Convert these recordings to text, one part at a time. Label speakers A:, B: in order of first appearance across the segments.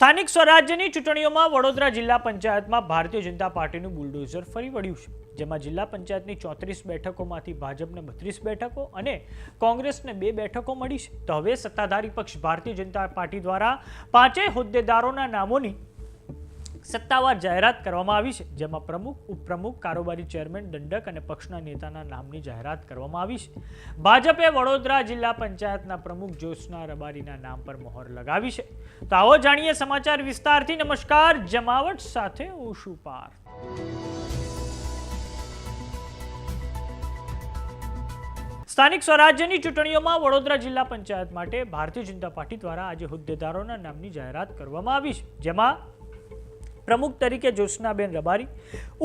A: સ્થાનિક સ્વરાજ્યની ચૂંટણીઓમાં વડોદરા જિલ્લા પંચાયતમાં ભારતીય જનતા પાર્ટીનું બુલડોઝર ફરી વળ્યું છે, જેમાં જિલ્લા પંચાયતની 34 બેઠકોમાંથી ભાજપને 32 બેઠકો અને કોંગ્રેસને 2 બેઠકો મળી છે. તો હવે સત્તાધારી પક્ષ ભારતીય જનતા પાર્ટી દ્વારા 5 હોદ્દેદારોના નામોની સત્તાવાર જાહેરાત કરવામાં આવી છે, જેમાં પ્રમુખ, ઉપપ્રમુખ, કારોબારી ચેરમેન, દંડક અને પક્ષના નેતાના નામની જાહેરાત કરવામાં આવી છે. ભાજપે વડોદરા જિલ્લા પંચાયતના પ્રમુખ જ્યોત્સના રબારીના નામ પર મહોર લગાવી છે. તો આવો જાણીએ સમાચાર વિસ્તારથી. નમસ્કાર, જમાવટ સાથે હું છું પાર્થ. સ્થાનિક સ્વરાજ્યની ચૂંટણીઓમાં વડોદરા જિલ્લા પંચાયત માટે ભારતીય જનતા પાર્ટી દ્વારા આજે હોદ્દેદારોના નામની જાહેરાત કરવામાં આવી છે, જેમાં પ્રમુખ તરીકે જ્યોત્સનાબેન રબારી,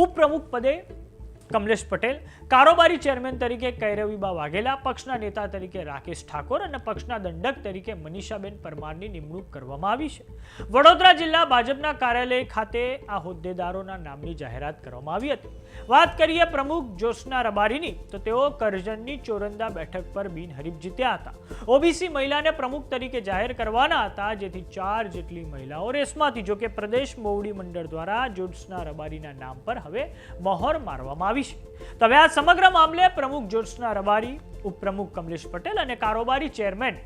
A: ઉપપ્રમુખ પદે કમલેશ પટેલ, કારોબારી ચેરમેન તરીકે કૈરવીબા વાઘેલા, પક્ષના નેતા તરીકે રાકેશ ઠાકોર અને પક્ષના દંડક તરીકે મનીષાબેન પરમારની નિમણૂક કરવામાં આવી છે. વડોદરા જિલ્લા ભાજપના કાર્યાલય ખાતે આ હોદ્દેદારોના નામની જાહેરાત કરવામાં આવી હતી. વાત કરીએ પ્રમુખ જ્યોત્સના રબારીની, તો તેઓ કરજણની ચોરંદા બેઠક પર બિનહરીફ જીત્યા હતા. ઓબીસી મહિલાને પ્રમુખ તરીકે જાહેર કરવાના હતા, જેથી 4 જેટલી મહિલાઓ રેસમાંથી. જોકે પ્રદેશ મોવડી મંડળ દ્વારા જ્યોત્સના રબારીના નામ પર હવે મહોર મારવામાં આવી છે. તો હવે આ સમગ્ર મામલે પ્રમુખ જ્યોત્સના રબારી, ઉપપ્રમુખ કમલેશ પટેલ અને કારોબારી ચેરમેન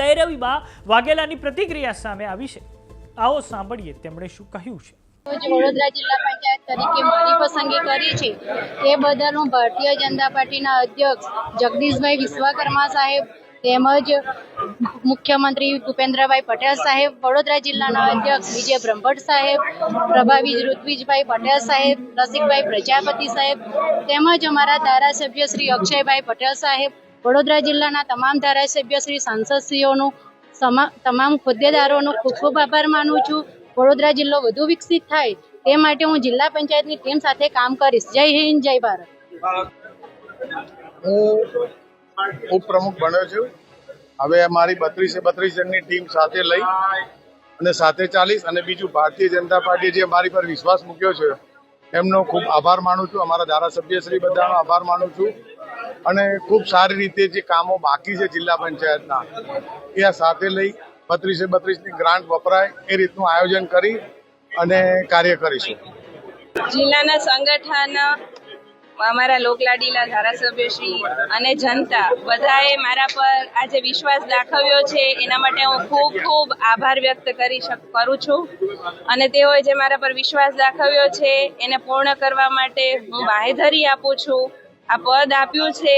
A: કૈરવીબા વાઘેલાની પ્રતિક્રિયા સામે આવી છે. આવો સાંભળીએ તેમણે શું કહ્યું છે.
B: વડોદરા જિલ્લા પંચાયત તરીકે મારી પસંદગી કરી છે તે બદલ હું ભારતીય જનતા પાર્ટીના અધ્યક્ષ જગદીશભાઈ વિશ્વકર્મા સાહેબ તેમજ મુખ્યમંત્રી ભૂપેન્દ્રભાઈ પટેલ સાહેબ, વડોદરા જિલ્લાના અધ્યક્ષ વિજય બ્રહ્મભટ્ટ સાહેબ, પ્રભાવી ઋત્વિજભાઈ પટેલ સાહેબ, રસિકભાઈ પ્રજાપતિ સાહેબ તેમજ અમારા ધારાસભ્ય શ્રી અક્ષયભાઈ પટેલ સાહેબ, વડોદરા જિલ્લાના તમામ ધારાસભ્ય શ્રી સાંસદશ્રીઓનું, તમામ હોદ્દેદારોનો ખૂબ ખૂબ આભાર માનું છું. વડોદરા જિલ્લો વધુ વિકસિત થાય તે માટે હું જિલ્લા પંચાયતની ટીમ સાથે કામ કરીશ. જય હિન્દ, જય ભારત.
C: હું ઉપપ્રમુખ બન્યો છું. હવે અમારી 32 જણની ટીમ સાથે લઈ અને સાથે ચાલીશ. અને બીજું, ભારતીય જનતા પાર્ટીએ જે અમારી પર વિશ્વાસ મૂક્યો છે એમનો ખૂબ આભાર માનું છું. અમારા ધારાસભ્ય શ્રી બધાનો આભાર માનું છું. અને ખૂબ સારી રીતે જે કામો બાકી છે જિલ્લા પંચાયતના એ આ સાથે લઈ 32ની ગ્રાન્ટ વપરાય એ રીતનું આયોજન કરી અને કાર્ય કરીશું.
D: જિલ્લાના સંગઠન, અમારા લોકલાડીલા ધારાસભ્યશ્રી અને જનતા બધાએ મારા પર આજે વિશ્વાસ દાખવ્યો છે, એના માટે હું ખૂબ ખૂબ આભાર વ્યક્ત કરું છું. અને તેઓએ જે મારા પર વિશ્વાસ દાખવ્યો છે એને પૂર્ણ કરવા માટે હું બાંહેધરી આપું છું. આ પદ આપ્યું છે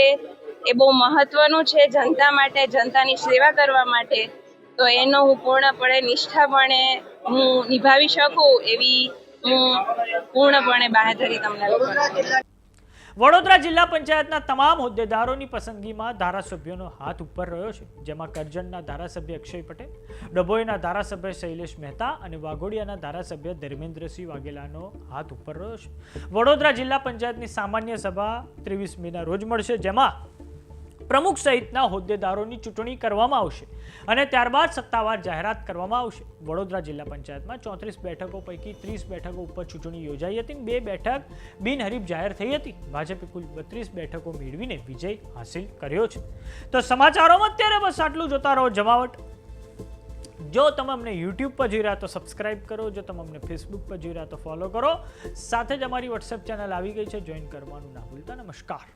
D: એ બહુ મહત્વનું છે જનતા માટે, જનતાની સેવા કરવા માટે. તો એનો હું પૂર્ણપણે, નિષ્ઠાપણે હું નિભાવી શકું એવી હું પૂર્ણપણે બાંહેધરી તમને કરું છું.
A: વડોદરા જિલ્લા પંચાયતના તમામ હોદ્દેદારોની પસંદગીમાં ધારાસભ્યોનો હાથ ઉપર રહ્યો છે, જેમાં કરજણના ધારાસભ્ય અક્ષય પટેલ, ડભોઈના ધારાસભ્ય શૈલેષ મહેતા અને વાઘોડિયાના ધારાસભ્ય ધર્મેન્દ્રસિંહ વાઘેલાનો હાથ ઉપર રહ્યો છે. વડોદરા જિલ્લા પંચાયતની સામાન્ય સભા 23 મેના રોજ મળશે, જેમાં પ્રમુખ સહિતના હોદ્દેદારોની ચૂંટણી કરવામાં આવશે અને ત્યારબાદ સત્તાવાર જાહેરાત કરવામાં આવશે. વડોદરા જિલ્લા પંચાયતમાં 34 બેઠકો પૈકી 30 બેઠકો ઉપર ચૂંટણી યોજાઈ હતી. 2 બેઠક બિનહરીફ જાહેર થઈ હતી. ભાજપે કુલ 32 બેઠકો મેળવીને વિજય હાંસિલ કર્યો છે. તો સમાચારોમાં અત્યારે બસ આટલું. જોતા રહો જમાવટ. જો તમે અમને યુટ્યુબ પર જોઈ રહ્યા તો સબસ્ક્રાઇબ કરો, જો તમે અમને ફેસબુક પર જોઈ રહ્યા તો ફોલો કરો. સાથે જ અમારી વોટ્સએપ ચેનલ આવી ગઈ છે, જોઈન કરવાનું ના ભૂલતા. નમસ્કાર.